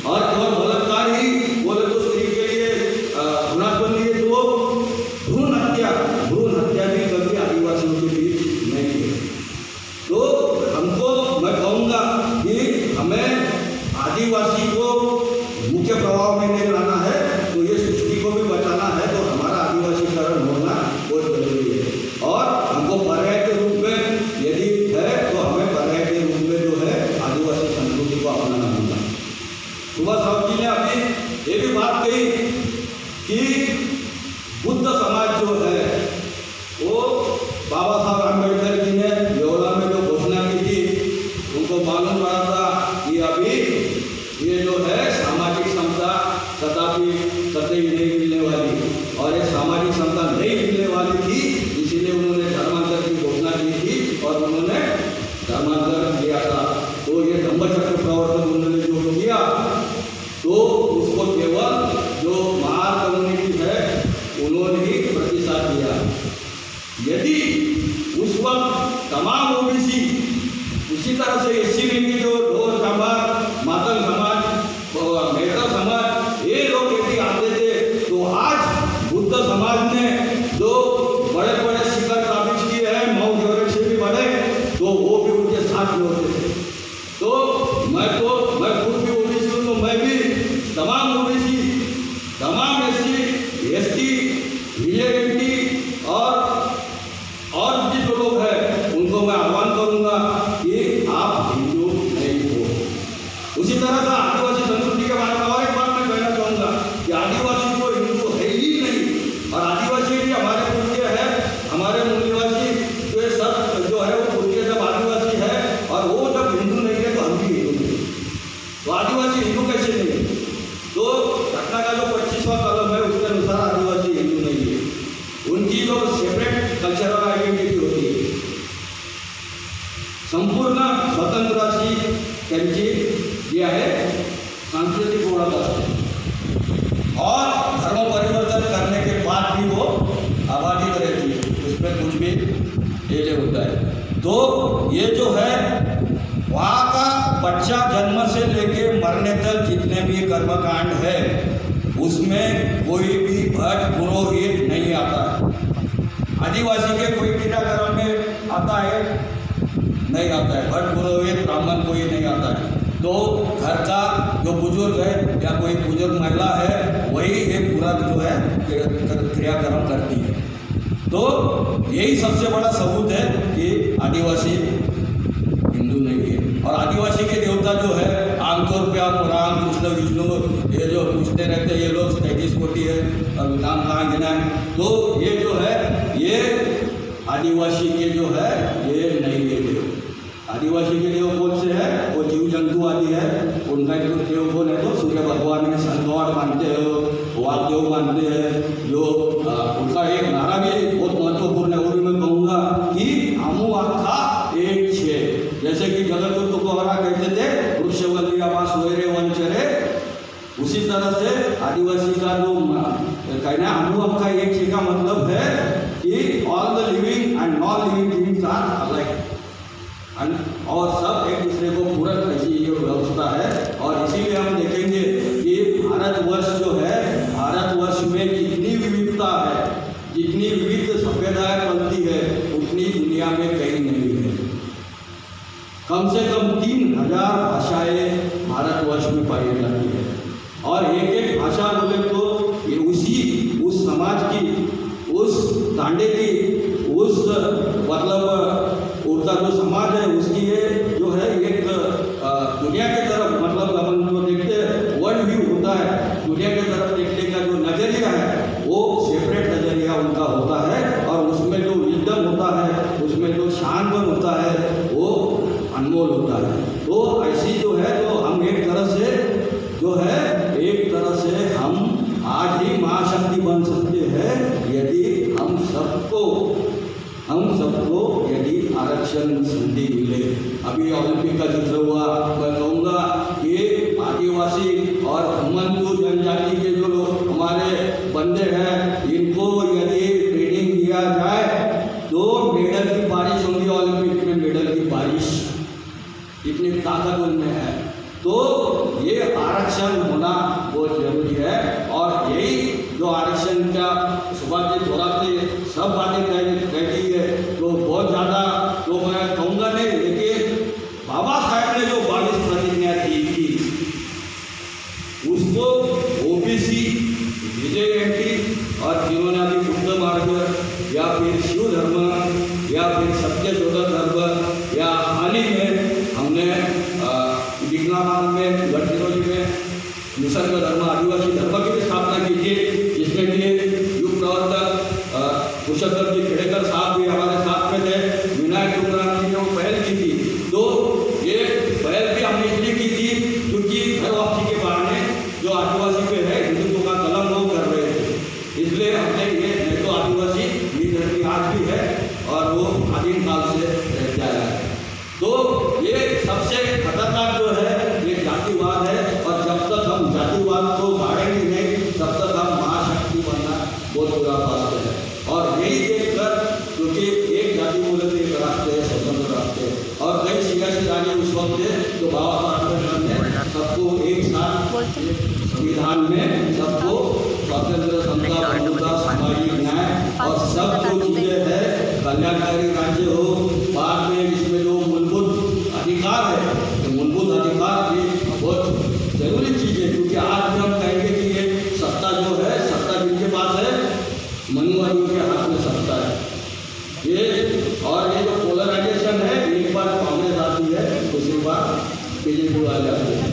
और केवल बलात्कार ही बोले तो स्त्री के लिए घृणास्पद नहीं है, तो भ्रूण हत्या भी कभी आदिवासियों के बीच नहीं है। तो हमको मैं कहूँगा कि हमें आदिवासी को मुख्य प्रभाव में नहीं लाना है, तो ये सृष्टि को भी बचाना है, तो हमारा आदिवासीकरण होना बहुत जरूरी है। और हमको पर्याय के रूप में यदि है तो हमें पर्याय के रूप में जो है आदिवासी संस्कृति को अपनाना होगा। सुभाष साहब जी ने अभी ये भी बात कही कि बुद्ध समाज जो है वो बाबा साहब आम्बेडकर जी ने योला में जो घोषणा की थी, उनको मालूम पड़ा था कि अभी ये जो है सामाजिक समता कतई नहीं मिलने वाली, और ये सामाजिक समता नहीं मिलने वाली थी, इसीलिए उन्होंने धर्मांतर की घोषणा की थी और उन्होंने धर्मांतर किया था। तो ये धम्मचक्र प्रवर्तन उन्होंने जो किया, तो उसको केवल जो महार कम्युनिटी है उन्होंने ही प्रतिसाद दिया। यदि उस वक्त तमाम ओबीसी, उसी तरह से एससी में जो ढोर समाज, मातंग समाज, मेहता समाज, ये लोग यदि आते थे, तो आज बुद्ध समाज ने जो बड़े बड़े शिखर स्थापित किए हैं, माउंट एवरेस्ट से भी बड़े, तो वो भी उनके साथ में होते थे। तो मैं खुद भी ओबीसी हूँ, तो मैं भी तमाम ओबीसी, तमाम एससी, एसटी, विलेज और भी जो लोग हैं उनको मैं आह्वान करूंगा कि आप हिंदू नहीं हो। उसी तरह से आदिवासी संस्कृति के बारे में और एक बात मैं कहना चाहूँगा कि आदिवासी को हिंदू है ही नहीं, और आदिवासी भी हमारे पूर्वज है, हमारे मूल निवासी जो सब जो है वो पूर्वज जब आदिवासी है, और वो जब हिंदू नहीं है तो हम भी हिंदू नहीं, तो आदिवासी हिंदू कैसे नहीं? तो घटना का जो 25वां कलम है उसके अनुसार आदिवासी हिंदू नहीं है, उनकी जो सेपरेट कल्चरल आइडेंटिटी होती है, संपूर्ण स्वतंत्र अशी त्यांची जी आहे सांस्कृतिक ओळख असते, और धर्म परिवर्तन करने के बाद भी वो आबादित रहती है, उसमें कुछ भी ये होता है। तो ये जो है वहाँ का बच्चा जन्म से लेके मरने तक जितने भी कर्मकांड है उसमें कोई भी भट्ट पुरोहित नहीं आता है। आदिवासी के कोई टीकाकरण में आता है? नहीं आता है। भट्ट पुरोहित ब्राह्मण कोई नहीं आता है। तो घर का जो बुजुर्ग है या कोई बुजुर्ग महिला है वही ये पूरा जो है क्रियाक्रम करती है। तो यही सबसे बड़ा सबूत है कि आदिवासी हिंदू नहीं है। और आदिवासी के देवता जो है आमतौर पे आप राम कृष्ण विष्णु ये जो पूछते रहते हैं, ये लोग 33 कोटि है और नाम कहाँ गिना है, तो ये जो है ये आदिवासी के जो है ये नहीं है देव। आदिवासी के देव कौन से है? वो जीव जंतु आदि है, उनका जो देव कौन है? तो सूर्य भगवान में संतवाड़ मानते हो, वाग्देव मानते हैं। जो उनका एक नारा भी बहुत महत्वपूर्ण है, वो भी मैं कहूँगा कि हमू आखा एक छे, जैसे कि जगत तुकोहरा कहते थे वृक्षवल्ली आवास वैरे वंचरे, उसी तरह से आदिवासी का जो कहना हमू आखा एक छे का मतलब है कि all the living and non living things are alike, और सब एक दूसरे को पूरक ऐसी ये व्यवस्था है। और इसीलिए हम देखेंगे कि भारतवर्ष जो है, भारतवर्ष में जितनी विविधता है, जितनी विविध सभ्यताएं पलती है, उतनी दुनिया में कहीं नहीं है। कम से कम 3000 भाषाएं भारतवर्ष में पाई जाती है, और एक एक भाषा बोले तो ये उस समाज की, उस तांडे की, उस मतलब उनका जो समाज है उसकी ये जो है एक दुनिया के तरफ, मतलब अपन जो देखते हैं वर्ल्ड व्यू होता है, दुनिया के तरफ देखने का जो नज़रिया है वो सेपरेट नज़रिया उनका होता है, और उसमें जो विजडम होता है, उसमें जो शानपन होता है वो अनमोल होता है। तो ऐसी जो है, तो हम एक तरह से जो है, एक तरह से हम आज ही महाशक्ति बन सकते हैं यदि हम सबको यदि आरक्षण संधि मिले। अभी ओलंपिक का जिक्र हुआ, मैं कहूँगा कि आदिवासी और घुमंतु जनजाति के जो लोग हमारे बंदे हैं, इनको यदि ट्रेनिंग दिया जाए तो मेडल की बारिश होगी। ओलंपिक में मेडल की बारिश, इतनी ताकत उनमें है। तो ये आरक्षण निसर्ग धर्म आदिवासी धर्म की भी स्थापना की थी, जिसमें कि युग प्रवर्तक कुशलदेव जी खेड़ेकर साहब भी हमारे साथ में थे, विनायक टुंगराम जी ने वो पहल की थी। तो ये पहल भी हमने इसलिए की थी क्योंकि घर वापसी के बहाने जो आदिवासी पे है हिंदुत्व का कलम वो कर रहे थे, इसलिए हमने ये नहीं तो आदिवासी ये धर्मी आज भी है और वो आदिम काल से रहते आया है। तो ये सबसे खतरनाक जो है ये जातिवाद है, और जब तक हम जातिवाद को गाड़ेंगे नहीं तब तक हम महाशक्ति बनना बहुत बुरा पाते हैं। और यही देखकर, क्योंकि एक जाति बोले तो एक राष्ट्र है, स्वतंत्र राष्ट्र है, और कई सियासी राज्य उस वक्त थे तो बाबा साहब ने सबको एक साथ संविधान में सबको स्वतंत्र, समता, बंधुता, सामाजिक न्याय और सब जो चीज़ें है कल्याणकारी राज्य हो, बाद में इसमें जो मूलभूत अधिकार है तो मूलभूत अधिकार भी बहुत जरूरी चीज़ है, क्योंकि आज भी हम कहेंगे कि ये सत्ता जो है, सत्ता जिनके पास है मनुवादियों के हाथ में सत्ता है ये। और ये जो पोलराइजेशन है, एक बार कांग्रेस आती है दूसरी बार बीजेपी वाले आते हैं।